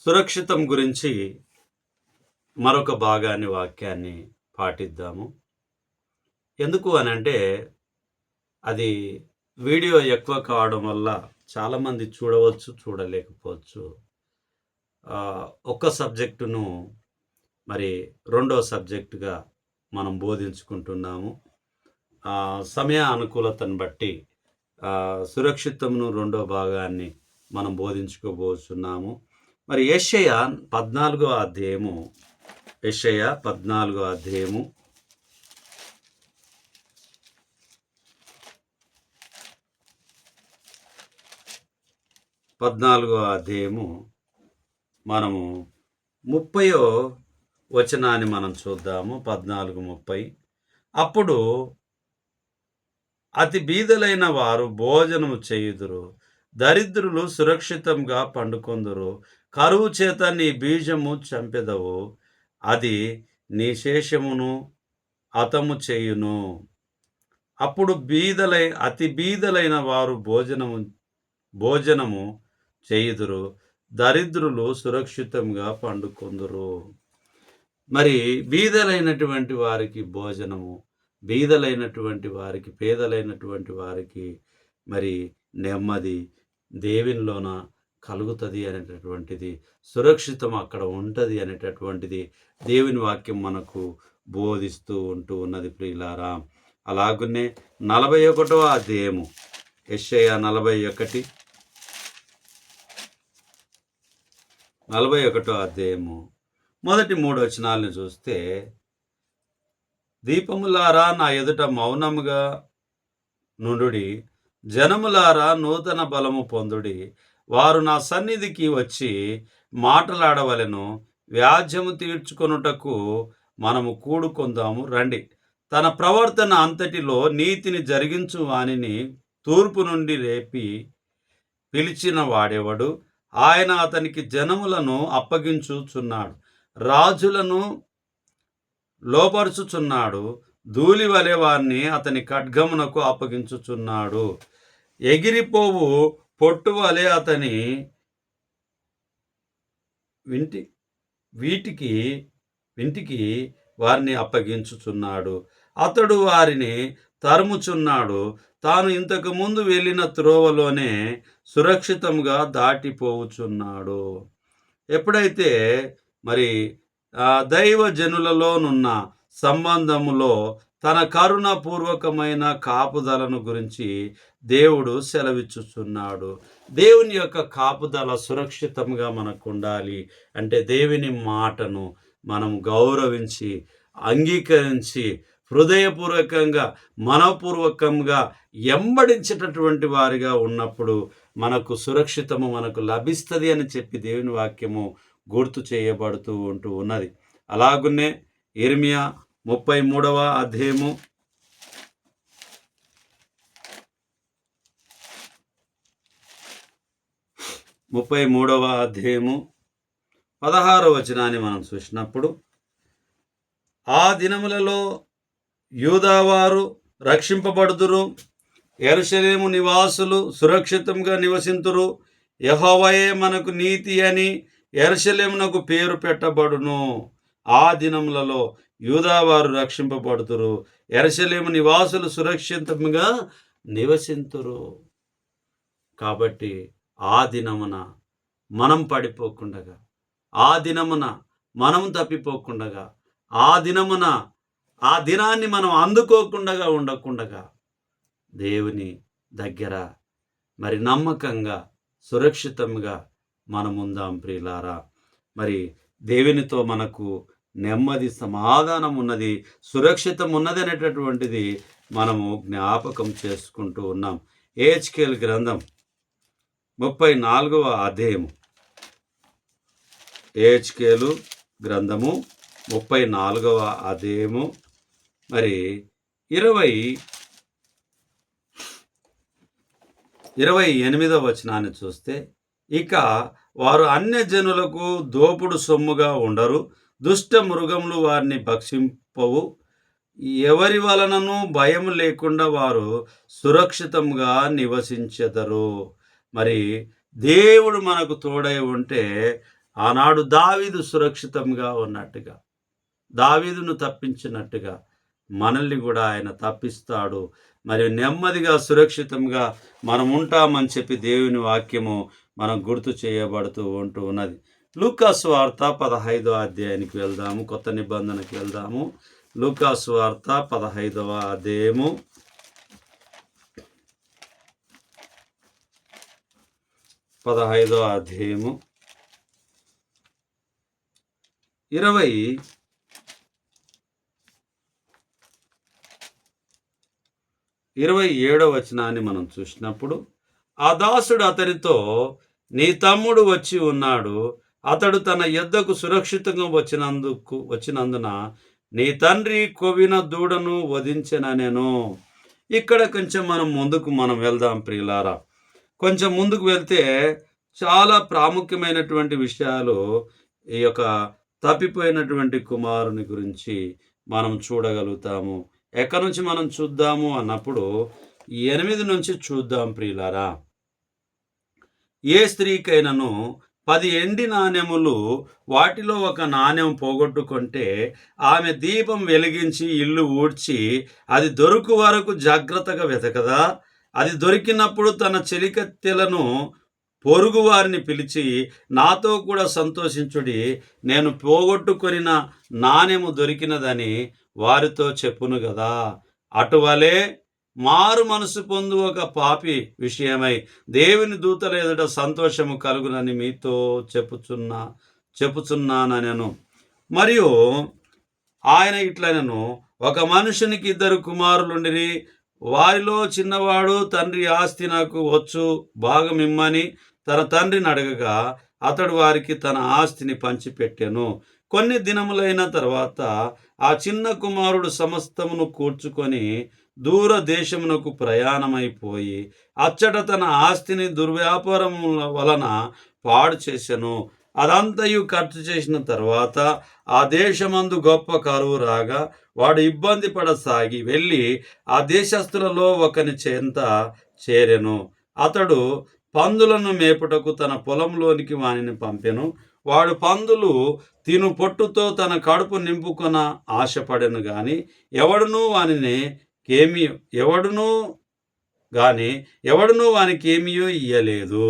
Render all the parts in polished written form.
సురక్షితం గురించి మరొక వాక్యాన్ని పాటిద్దాము. ఎందుకు అనంటే అది వీడియో ఎక్కువ కావడం వల్ల చాలామంది చూడవచ్చు, చూడలేకపోవచ్చు. ఒక్క సబ్జెక్టును మరి రెండో సబ్జెక్టుగా మనం బోధించుకుంటున్నాము. సమయ అనుకూలతను బట్టి సురక్షితంను రెండో భాగాన్ని మనం బోధించుకోబోతున్నాము. మరి యెషయా 14వ అధ్యాయము 14వ అధ్యాయము మనము 30వ వచనాన్ని మనం చూద్దాము. 14:30. అప్పుడు అతి బీదలైన వారు భోజనము చేయుదురు, దరిద్రులు సురక్షితంగా పండుకొందురు. కరువు చేత నీ బీజము చంపెదవు, అది నీ శేషమును హతము చేయును. అప్పుడు అతి బీదలైన వారు భోజనము చేయుదురు, దరిద్రులు సురక్షితంగా పండుకొందురు. మరి బీదలైనటువంటి వారికి భోజనము, బీదలైనటువంటి వారికి, పేదలైనటువంటి వారికి మరి నెమ్మది దేవునిలోన కలుగుతుంది అనేటటువంటిది, సురక్షితం అక్కడ ఉంటుంది అనేటటువంటిది దేవుని వాక్యం మనకు బోధిస్తూ ఉంటూ ఉన్నది ప్రియులారా. అలాగునే 41వ అధ్యాయము యెషయా 41వ అధ్యాయము మొదటి 3 వచనాలను చూస్తే, దీపములారా నా ఎదుట మౌనముగా నుండుడి, జనములారా నూతన బలము పొందుడి. వారు నా సన్నిధికి వచ్చి మాటలాడవలెను, వ్యాజ్యము తీర్చుకొనుటకు మనము కూడుకొందాము రండి. తన ప్రవర్తన అంతటిలో నీతిని జరిగించు వానిని తూర్పు నుండి రేపి పిలిచిన వాడెవడు? ఆయన అతనికి జనములను అప్పగించుచున్నాడు, రాజులను లోపరుచుచున్నాడు. ధూళి వలె వారిని అతని ఖడ్గమునకు అప్పగించుచున్నాడు. ఎగిరిపోవు పొట్టు వలె అతని వింటికి వారిని అప్పగించుచున్నాడు. అతడు వారిని తరుముచున్నాడు, తాను ఇంతకు ముందు వెళ్ళిన త్రోవలోనే సురక్షితంగా దాటిపోవుచున్నాడు. ఎప్పుడైతే మరి దైవ జనులలోనున్న సంబంధములో తన కరుణపూర్వకమైన కాపుదలను గురించి దేవుడు సెలవిచ్చుచున్నాడు. దేవుని యొక్క కాపుదల సురక్షితంగా మనకు ఉండాలి అంటే దేవుని మాటను మనం గౌరవించి, అంగీకరించి, హృదయపూర్వకంగా, మనపూర్వకంగా ఎంబడించేటటువంటి వారిగా ఉన్నప్పుడు మనకు సురక్షితము మనకు లభిస్తుంది అని చెప్పి దేవుని వాక్యము గుర్తు చేయబడుతూ ఉంటూ ఉన్నది. అలాగునే యిర్మీయా 33వ అధ్యాయము 16వ వచనాన్ని మనం చూసినప్పుడు, ఆ దినములలో యూదావారు రక్షింపబడుదురు, యెరూషలేము నివాసులు సురక్షితంగా నివసింతురు. యెహోవాయే మనకు నీతి అని యెరూషలేమునకు పేరు పెట్టబడును. ఆ దినములలో యూదావారు రక్షింపబడుతురు, యెరూషలేము నివాసులు సురక్షితంగా నివసింతురు. కాబట్టి ఆ దినమున మనం పడిపోకుండగా, ఆ దినమున మనం తప్పిపోకుండగా, ఆ దినాన్ని మనం అందుకోకుండా ఉండకుండగా దేవుని దగ్గర మరి నమ్మకంగా, సురక్షితంగా మనం ఉందాం ప్రియులారా. మరి దేవునితో మనకు నెమ్మది, సమాధానం ఉన్నది, సురక్షితం ఉన్నది అనేటటువంటిది మనము జ్ఞాపకం చేసుకుంటూ ఉన్నాం. యెహెజ్కేలు గ్రంథం 34వ అధ్యాయము, యెహెజ్కేలు గ్రంథము 34వ అధ్యాయము మరి 28వ వచనాన్ని చూస్తే, ఇక వారు అన్యజనులకు దోపుడు సొమ్ముగా ఉండరు, దుష్ట మృగములు వారిని భక్షింపవు, ఎవరి వలనను భయం లేకుండా వారు సురక్షితంగా నివసించెదరు. మరి దేవుడు మనకు తోడై ఉంటే ఆనాడు దావీదు సురక్షితంగా ఉన్నట్టుగా, దావీదును తప్పించినట్టుగా మనల్ని కూడా ఆయన తప్పిస్తాడు. మరి నెమ్మదిగా సురక్షితంగా మనం ఉంటామని చెప్పి దేవుని వాక్యము మనం గుర్తు చేయబడుతూ ఉన్నది. లూకాసు వార్త 15వ అధ్యాయానికి వెళ్దాము. కొత్త నిబంధనకి వెళ్దాము. లూకాసు వార్త 15వ అధ్యాయము 15వ అధ్యాయము 27వ వచనాన్ని మనం చూసినప్పుడు, ఆ దాసుడు అతనితో, నీ తమ్ముడు వచ్చి ఉన్నాడు, అతడు తన యొద్దకు సురక్షితంగా వచ్చినందున నీ తండ్రి కొవ్విన దూడను వధించెననెను. ఇక్కడ కొంచెం మనం వెళ్దాం ప్రియులారా. కొంచెం ముందుకు వెళ్తే చాలా ప్రాముఖ్యమైనటువంటి విషయాలు ఈ యొక్క తప్పిపోయినటువంటి కుమారుని గురించి మనం చూడగలుగుతాము. ఎక్కడి నుంచి మనం చూద్దాము అన్నప్పుడు 8 నుంచి చూద్దాం ప్రియులారా. ఏ స్త్రీకైనను 10 ఎండి నాణెములు, వాటిలో ఒక నాణెం పోగొట్టుకుంటే ఆమె దీపం వెలిగించి ఇల్లు ఊడ్చి అది దొరుకు వరకు జాగ్రత్తగా వెతకదా? అది దొరికినప్పుడు తన చెలికత్తెలను పొరుగు వారిని పిలిచి, నాతో కూడా సంతోషించుడి, నేను పోగొట్టుకొనిన నాణెము దొరికినదని వారితో చెప్పును గదా. అటువలే మారు మనసు పొందు ఒక పాపి విషయమై దేవుని దూతల ఎదుట సంతోషము కలుగునని మీతో చెప్పుచున్నానెను. మరియు ఆయన ఇట్లనెను, ఒక మనుషునికి 2 కుమారులుండిరి. వారిలో చిన్నవాడు, తండ్రి ఆస్తి నాకు వచ్చు, భాగమిమ్మని తన తండ్రిని అడగగా అతడు వారికి తన ఆస్తిని పంచిపెట్టెను. కొన్ని దినములైన తర్వాత ఆ చిన్న కుమారుడు సమస్తమును కూర్చుకొని దూర దేశమునకు ప్రయాణమైపోయి అచ్చట తన ఆస్తిని దుర్వ్యాపారముల వలన పాడు చేసెను. అదంతయు ఖర్చు చేసిన తర్వాత ఆ దేశమందు గొప్ప కరువు రాగా వాడు ఇబ్బంది పడసాగి వెళ్ళి ఆ దేశస్థులలో ఒకని చెంత చేరెను. అతడు పందులను మేపుటకు తన పొలంలోనికి వానిని పంపెను. వాడు పందులు తిను పొట్టుతో తన కడుపు నింపుకొన ఆశపడెను గాని ఎవడునూ వానికి ఏమీయో ఇయ్యలేదు.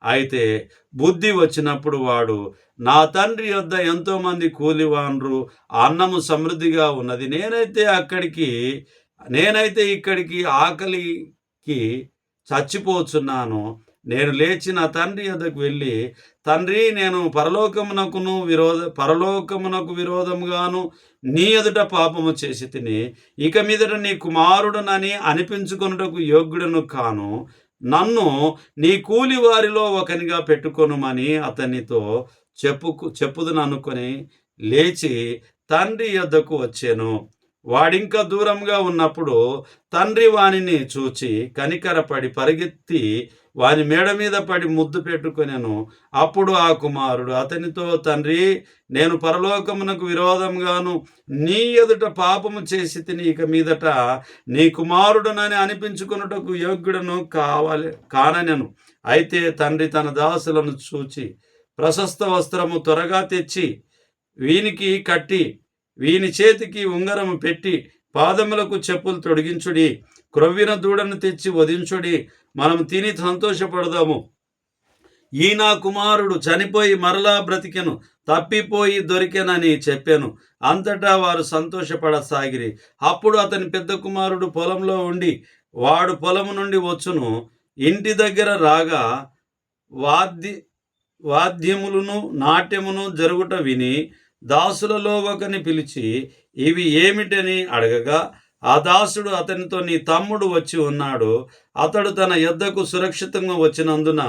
అయితే బుద్ధి వచ్చినప్పుడు వాడు, నా తండ్రి యొద్ద ఎంతో మంది కూలివాన్రు, అన్నము సమృద్ధిగా ఉన్నది, నేనైతే ఇక్కడికి ఆకలికి చచ్చిపోతున్నాను. నేను లేచి నా తండ్రి యొద్దకు వెళ్ళి, తండ్రి, నేను పరలోకమునకు విరోధముగాను నీ ఎదుట పాపము చేసి తిని ఇక మీదట నీ కుమారుడనని అనిపించుకొనుటకు యోగ్యుడను కాను. నన్ను నీ కూలి వారిలో ఒకనిగా పెట్టుకొనుమని అతనితో చెప్పుదుననుకొని లేచి తండ్రి యొద్దకు వచ్చాను. వాడింకా దూరంగా ఉన్నప్పుడు తండ్రి వానిని చూచి కనికరపడి పరిగెత్తి వాని మేడ మీద పడి ముద్దు పెట్టుకొనెను. అప్పుడు ఆ కుమారుడు అతనితో, తండ్రి, నేను పరలోకమునకు విరోధంగాను నీ ఎదుట పాపము చేసి తిని ఇక మీదట నీ కుమారుడునని అనిపించుకొనుటకు యోగ్యుడను కాననెను. అయితే తండ్రి తన దాసులను చూచి, ప్రశస్త వస్త్రము త్వరగా తెచ్చి వీనికి కట్టి వీని చేతికి ఉంగరము పెట్టి పాదములకు చెప్పులు తొడిగించుడి, క్రొవ్విన దూడను తెచ్చి వధించుడి, మనం తిని సంతోషపడదాము. ఈ నా కుమారుడు చనిపోయి మరలా బ్రతికెను, తప్పిపోయి దొరికెనని చెప్పాను. అంతటా వారు సంతోషపడసాగిరి. అప్పుడు అతని పెద్ద కుమారుడు పొలంలో ఉండి, వాడు పొలము నుండి వచ్చును, ఇంటి దగ్గర రాగా వాద్యములను నాట్యమును జరుగుట విని దాసులలో ఒకని పిలిచి ఇవి ఏమిటని అడగగా ఆ దాసుడు అతనితో, నీ తమ్ముడు వచ్చి ఉన్నాడు, అతడు తన యొద్దకు సురక్షితంగా వచ్చినందున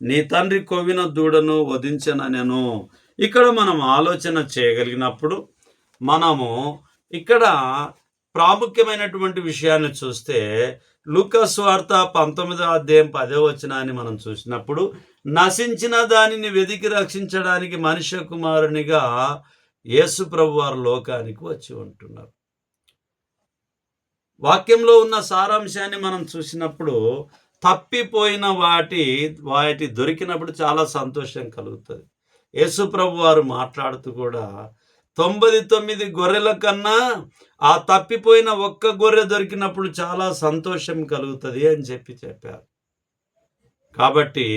నీ తండ్రి కొవ్విన దూడను వధించననెను. ఇక్కడ మనం ఆలోచన చేయగలిగినప్పుడు మనము ఇక్కడ ప్రాముఖ్యమైనటువంటి విషయాన్ని చూస్తే లూకాసు వార్త 19వ అధ్యాయం 10వ వచనాన్ని మనం చూసినప్పుడు, నశించిన దానిని వెదికి రక్షించడానికి మనుష్య కుమారునిగా యేసు ప్రభు వారు లోకానికి వచ్చి ఉంటున్నారు. వాక్యంలో ఉన్న సారాంశాన్ని మనం చూసినప్పుడు తప్పిపోయిన వాటి దొరికినప్పుడు చాలా సంతోషం కలుగుతుంది. యేసు ప్రభు వారు మాట్లాడుతూ కూడా 99 గొర్రెల కన్నా ఆ తప్పిపోయిన ఒక్క గొర్రె దొరికినప్పుడు చాలా సంతోషం కలుగుతుంది అని చెప్పారు. కాబట్టి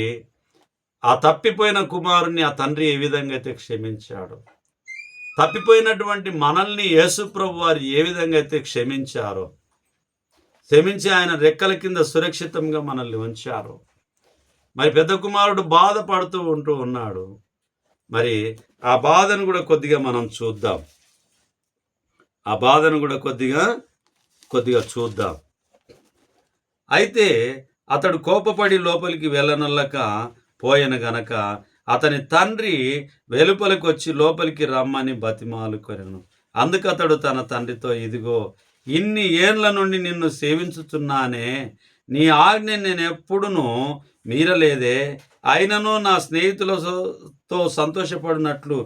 ఆ తప్పిపోయిన కుమారుని ఆ తండ్రి ఏ విధంగా అయితే క్షమించాడు, తప్పిపోయినటువంటి మనల్ని యేసు ప్రభు వారు ఏ విధంగా అయితే క్షమించారో, క్షమించి ఆయన రెక్కల కింద సురక్షితంగా మనల్ని ఉంచారు. మరి పెద్ద కుమారుడు బాధపడుతూ ఉన్నాడు. మరి ఆ బాధను కూడా కొద్దిగా మనం చూద్దాం. ఆ బాధను కూడా కొద్దిగా చూద్దాం. అయితే అతడు కోపపడి లోపలికి వెళ్ళనల్లక పోయిన గనక అతని తండ్రి వెలుపలికి వచ్చి లోపలికి రమ్మని బతిమాలుకొనెను. అందుకు అతడు తన తండ్రితో, ఇదిగో ఇన్ని ఏండ్ల నుండి నిన్ను సేవించుచున్నానే, నీ ఆజ్ఞ నేను ఎప్పుడునూ మీరలేదే. అయినను నా స్నేహితులతో సంతోషపడినట్లు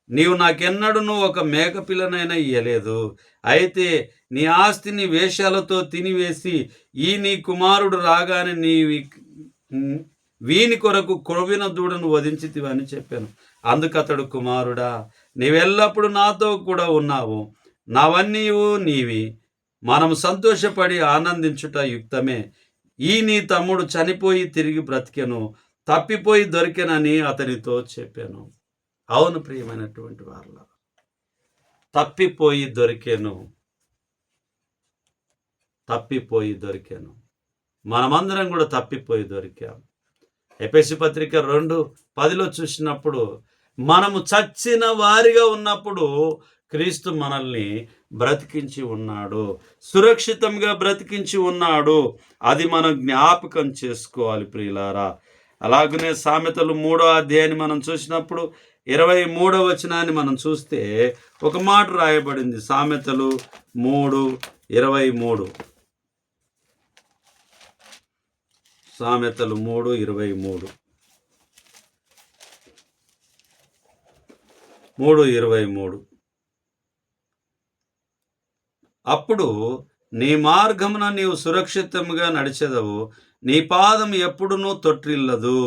నీవు నాకెన్నడూ ఒక మేకపిల్లనైనా ఇయ్యలేదు. అయితే నీ ఆస్తిని వేశ్యాలతో తినివేసి ఈ నీ కుమారుడు రాగానే వీని కొరకు క్రొవ్విన దూడను వధించితివని చెప్పాను. అందుకు అతడు, కుమారుడా, నీవెల్లప్పుడు నాతో కూడా ఉన్నావు, నావన్నీ నీవి, మనం సంతోషపడి ఆనందించుట యుక్తమే. ఈ నీ తమ్ముడు చనిపోయి తిరిగి బ్రతికెను, తప్పిపోయి దొరికెనని అతనితో చెప్పాను. అవును ప్రియమైనటువంటి వాళ్ళ, తప్పిపోయి దొరికాను. మనమందరం కూడా తప్పిపోయి దొరికాం. ఎఫెసీ పత్రిక 2:10 చూసినప్పుడు, మనము చచ్చిన వారిగా ఉన్నప్పుడు క్రీస్తు మనల్ని బ్రతికించి ఉన్నాడు, సురక్షితంగా బ్రతికించి ఉన్నాడు. అది మనం జ్ఞాపకం చేసుకోవాలి ప్రియులారా. అలాగనే సామెతలు 3వ అధ్యాయాన్ని మనం చూసినప్పుడు 23వ వచనాన్ని మనం చూస్తే ఒక మాట రాయబడింది. సామెతలు 3:23. సామెతలు 3:23. 3:23. అప్పుడు నీ మార్గమున నీవు సురక్షితంగా నడిచెదవు, నీ పాదం ఎప్పుడునూ తొట్టిల్లదు.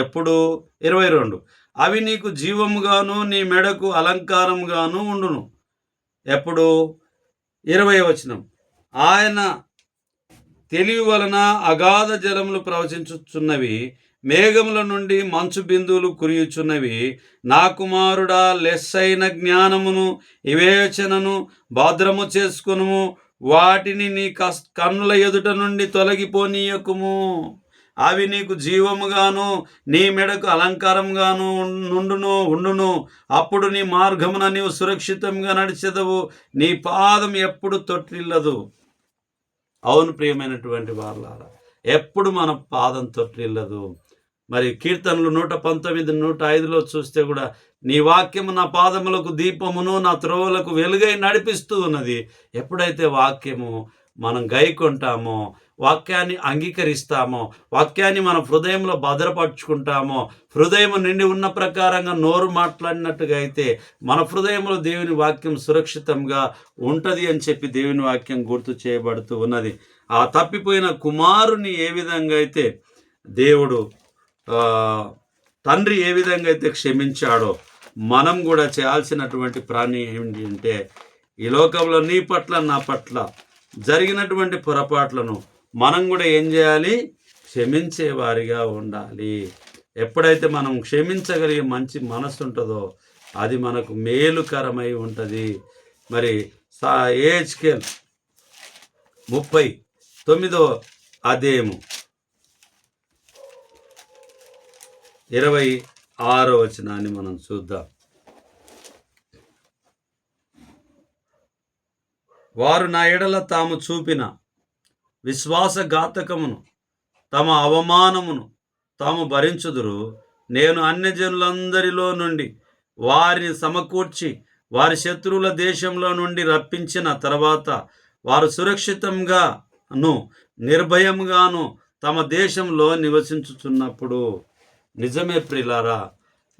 ఎప్పుడు? 22. అవి నీకు జీవముగాను నీ మెడకు అలంకారముగాను ఉండును. ఎప్పుడు? 20వ వచనం. ఆయన తెలివి వలన అగాధ జలములు ప్రవచించుచున్నవి, మేఘముల నుండి మంచు బిందువులు కురియుచున్నవి. నా కుమారుడా, లెస్సైన జ్ఞానమును వివేచనను భద్రము చేసుకును, వాటిని నీ కన్నుల ఎదుట నుండి తొలగిపోనీయకుము. అవి నీకు జీవముగాను నీ మెడకు అలంకారంగాను ఉండును. అప్పుడు నీ మార్గమున నీవు సురక్షితంగా నడిచెదవు, నీ పాదం ఎప్పుడు తొట్టిల్లదు. అవును ప్రియమైనటువంటి వాళ్ళారా, ఎప్పుడు మన పాదం తొట్టిల్లదు. మరి కీర్తనలు 119, 105 చూస్తే కూడా, నీ వాక్యము నా పాదములకు దీపమును, నా త్రోవలకు వెలుగై నడిపిస్తూ ఉన్నది. ఎప్పుడైతే వాక్యము మనం గైకొంటామో, వాక్యాన్ని అంగీకరిస్తామో, వాక్యాన్ని మన హృదయంలో భద్రపరుచుకుంటామో, హృదయం నిండి ఉన్న ప్రకారంగా నోరు మాట్లాడినట్టుగా అయితే మన హృదయంలో దేవుని వాక్యం సురక్షితంగా ఉంటుంది అని చెప్పి దేవుని వాక్యం గుర్తు చేయబడుతూ ఉన్నది. ఆ తప్పిపోయిన కుమారుని ఏ విధంగా అయితే దేవుడు తండ్రి ఏ విధంగా అయితే క్షమించాడో, మనం కూడా చేయాల్సినటువంటి ప్రాణి ఏమిటి అంటే, ఈ లోకంలో నీ పట్ల నా పట్ల జరిగినటువంటి పొరపాట్లను మనం కూడా ఏం చేయాలి? క్షమించే వారిగా ఉండాలి. ఎప్పుడైతే మనం క్షమించగలిగే మంచి మనసు ఉంటుందో అది మనకు మేలుకరమై ఉంటుంది. మరి ఏహెచ్కేల్ 39వ అధ్యాయము 26వ వచనాన్ని మనం చూద్దాం. వారు నా ఎడల తాము చూపిన విశ్వాసఘాతకమును, తమ అవమానమును తాము భరించుదురు. నేను అన్యజనులందరిలో నుండి వారిని సమకూర్చి వారి శత్రువుల దేశంలో నుండి రప్పించిన తర్వాత వారు సురక్షితంగాను నిర్భయంగాను తమ దేశంలో నివసించుచున్నప్పుడు. నిజమే ప్రియులారా,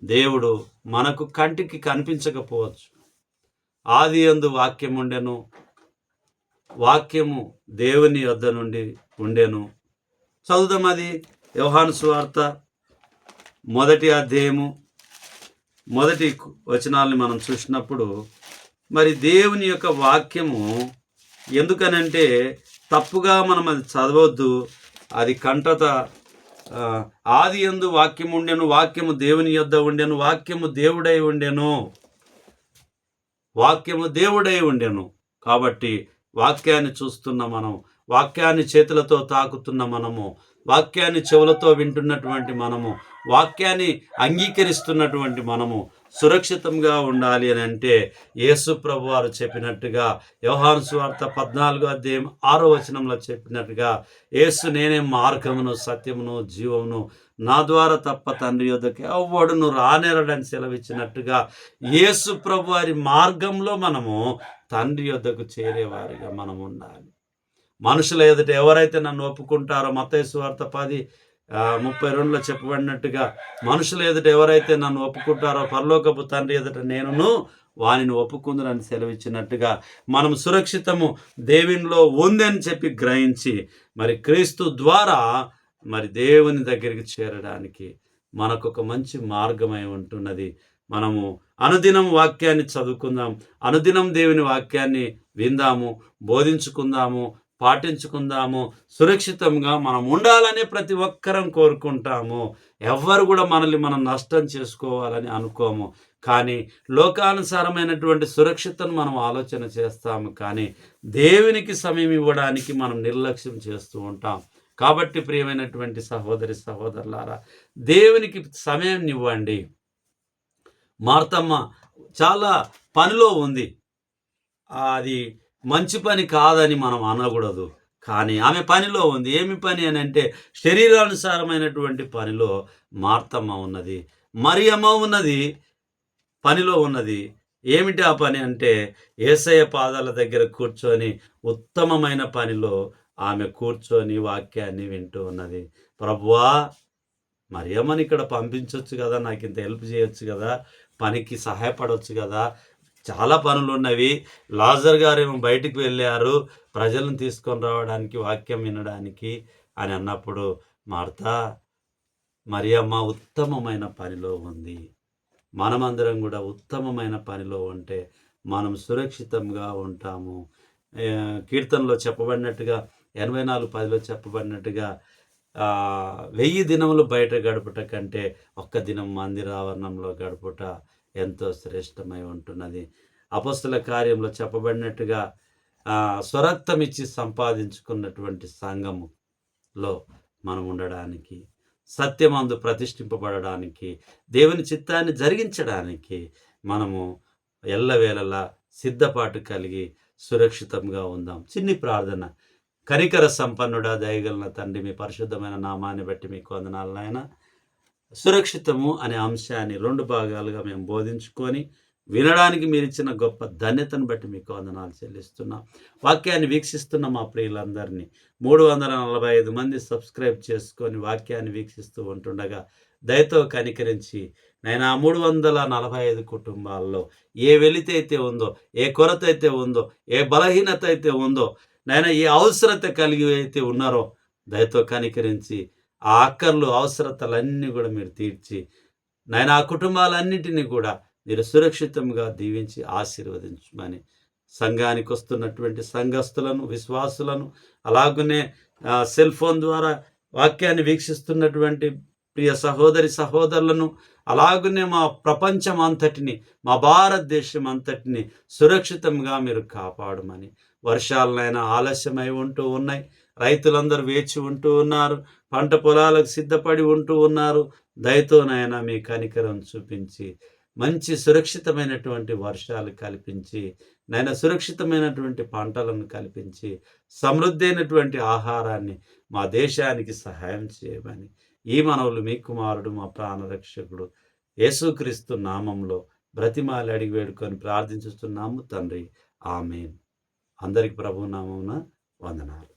దేవుడు మనకు కంటికి కనిపించకపోవచ్చు. ఆదియందు వాక్యం ఉండెను, వాక్యము దేవుని యొద్ద నుండి ఉండెను. చదువుదాం. అది యోహాను సువార్త 1వ అధ్యాయము మొదటి వచనాల్ని మనం చూసినప్పుడు మరి దేవుని యొక్క వాక్యము ఎందుకనంటే తప్పుగా మనం అది చదవద్దు. అది కంటత ఆది యందు వాక్యము ఉండెను, వాక్యము దేవుని యొద్ద ఉండెను, వాక్యము దేవుడై ఉండెను, వాక్యము దేవుడై ఉండెను. కాబట్టి వాక్యాన్ని చూస్తున్న మనం, వాక్యాన్ని చేతులతో తాకుతున్న మనము, వాక్యాన్ని చెవులతో వింటున్నటువంటి మనము, వాక్యాన్ని అంగీకరిస్తున్నటువంటి మనము సురక్షితంగా ఉండాలి అని అంటే యేసు ప్రభు వారు చెప్పినట్టుగా యోహాను సువార్త 14:6 చెప్పినట్టుగా యేసు నేనే మార్గమును సత్యమును జీవమును, నా ద్వారా తప్ప తండ్రి యొద్దకు ఎవ్వడును రానేరడని సెలవిచ్చినట్టుగా యేసు ప్రభు వారి మార్గంలో మనము తండ్రి యొద్దకు చేరేవారిగా మనం ఉండాలి. మనుషుల ఎదుట ఎవరైతే నన్ను ఒప్పుకుంటారో మత్తయి సువార్త 10:32 చెప్పబడినట్టుగా మనుషుల ఎదుట ఎవరైతే నన్ను ఒప్పుకుంటారో పరలోకపు తండ్రి ఎదుట నేనును వానిని ఒప్పుకుందునని సెలవిచ్చినట్టుగా మనం సురక్షితము దేవునిలో ఉందని చెప్పి గ్రహించి మరి క్రీస్తు ద్వారా మరి దేవుని దగ్గరికి చేరడానికి మనకు ఒక మంచి మార్గమై ఉంటున్నది. మనము అనుదినం వాక్యాన్ని చదువుకుందాం, అనుదినం దేవుని వాక్యాన్ని విందాము, బోధించుకుందాము, పాటించుకుందాము. సురక్షితంగా మనం ఉండాలని ప్రతి ఒక్కరం కోరుకుంటాము. ఎవ్వరు కూడా మనల్ని మనం నష్టం చేసుకోవాలని అనుకోము. కానీ లోకానుసారమైనటువంటి సురక్షితను మనం ఆలోచన చేస్తాము. కానీ దేవునికి సమయం ఇవ్వడానికి మనం నిర్లక్ష్యం చేస్తూ ఉంటాం. కాబట్టి ప్రియమైనటువంటి సహోదరి సహోదరులారా, దేవునికి సమయం ఇవ్వండి. మార్తమ్మ చాలా పనిలో ఉంది. అది మంచి పని కాదని మనం అనకూడదు. కానీ ఆమె పనిలో ఉంది. ఏమి పని అని అంటే శరీరానుసారమైనటువంటి పనిలో మార్తమ్మ ఉన్నది, మరియమ్మ ఉన్నది, పనిలో ఉన్నది. ఏమిటి ఆ పని అంటే యేసయ్య పాదాల దగ్గర కూర్చొని ఉత్తమమైన పనిలో ఆమె కూర్చొని వాక్యాన్ని వింటూ ఉన్నది. ప్రభువా, మరియమ్మని ఇక్కడ పంపించవచ్చు కదా, నాకు ఇంత హెల్ప్ చేయొచ్చు కదా, పనికి సహాయపడవచ్చు కదా, చాలా పనులున్నవి. లాజర్ గారేమో బయటికి వెళ్ళారు ప్రజలను తీసుకొని రావడానికి, వాక్యం వినడానికి అని అన్నప్పుడు మార్తా, మరియమ్మ ఉత్తమమైన పనిలో ఉంది. మనమందరం కూడా ఉత్తమమైన పనిలో ఉంటే మనం సురక్షితంగా ఉంటాము. కీర్తనలో చెప్పబడినట్టుగా 84:10 చెప్పబడినట్టుగా 1000 దినములు బయట గడుపుట కంటే ఒక్క దినం మందిరావరణంలో గడుపుట ఎంతో శ్రేష్టమై ఉంటున్నది. అపొస్తలుల కార్యంలో చెప్పబడినట్టుగా స్వరక్తం ఇచ్చి సంపాదించుకున్నటువంటి సంఘములో మనం ఉండడానికి, సత్యమందు ప్రతిష్ఠింపబడడానికి, దేవుని చిత్తాన్ని జరిగించడానికి మనము ఎల్లవేళలా సిద్ధపాటు కలిగి సురక్షితంగా ఉందాం. చిన్ని ప్రార్థన. కనికర సంపన్నుడా, దయగలిగిన తండ్రి, మీ పరిశుద్ధమైన నామాన్ని బట్టి మీకు వందనాలు నాయన. సురక్షితము అనే అంశాన్ని 2 భాగాలుగా మేము బోధించుకొని వినడానికి మీరు ఇచ్చిన గొప్ప ధన్యతను బట్టి మీకు వందనాలు చెల్లిస్తున్నాం. వాక్యాన్ని వీక్షిస్తున్న మా ప్రియులందరినీ 345 మంది సబ్స్క్రైబ్ చేసుకొని వాక్యాన్ని వీక్షిస్తూ ఉంటుండగా దయతో కనికరించి నేను ఆ 345 కుటుంబాల్లో ఏ వెలితి అయితే ఉందో, ఏ కొరత అయితే ఉందో, ఏ బలహీనత అయితే ఉందో, నాయన ఏ అవసరత కలిగి అయితే ఉన్నారో దయతో కనికరించి ఆ అక్కర్లు అవసరతలన్నీ కూడా మీరు తీర్చి నాయన ఆ కుటుంబాలన్నింటినీ కూడా మీరు సురక్షితంగా దీవించి ఆశీర్వదించమని సంఘానికి వస్తున్నటువంటి సంఘస్థులను, విశ్వాసులను, అలాగనే సెల్ ఫోన్ ద్వారా వాక్యాన్ని వీక్షిస్తున్నటువంటి ప్రియ సహోదరి సహోదరులను, అలాగనే మా ప్రపంచం అంతటిని, మా భారతదేశం అంతటిని సురక్షితంగా మీరు కాపాడమని. వర్షాలనైనా ఆలస్యమై ఉంటూ ఉన్నాయి, రైతులందరూ వేచి ఉంటూ ఉన్నారు, పంట పొలాలకు సిద్ధపడి ఉంటూ ఉన్నారు. దయతోనైనా మీ కనికరం చూపించి మంచి సురక్షితమైనటువంటి వర్షాలు కల్పించి, నైనా సురక్షితమైనటువంటి పంటలను కల్పించి, సమృద్ధి అయినటువంటి ఆహారాన్ని మా దేశానికి సహాయం చేయమని ఈ మనవులు మీ కుమారుడు మా ప్రాణరక్షకుడు యేసుక్రీస్తు నామంలో బ్రతిమాలి అడిగి వేడుకొని ప్రార్థించుతున్నాము తండ్రి. ఆమేన్. అందరికి ప్రభు నామమున వందనాలు.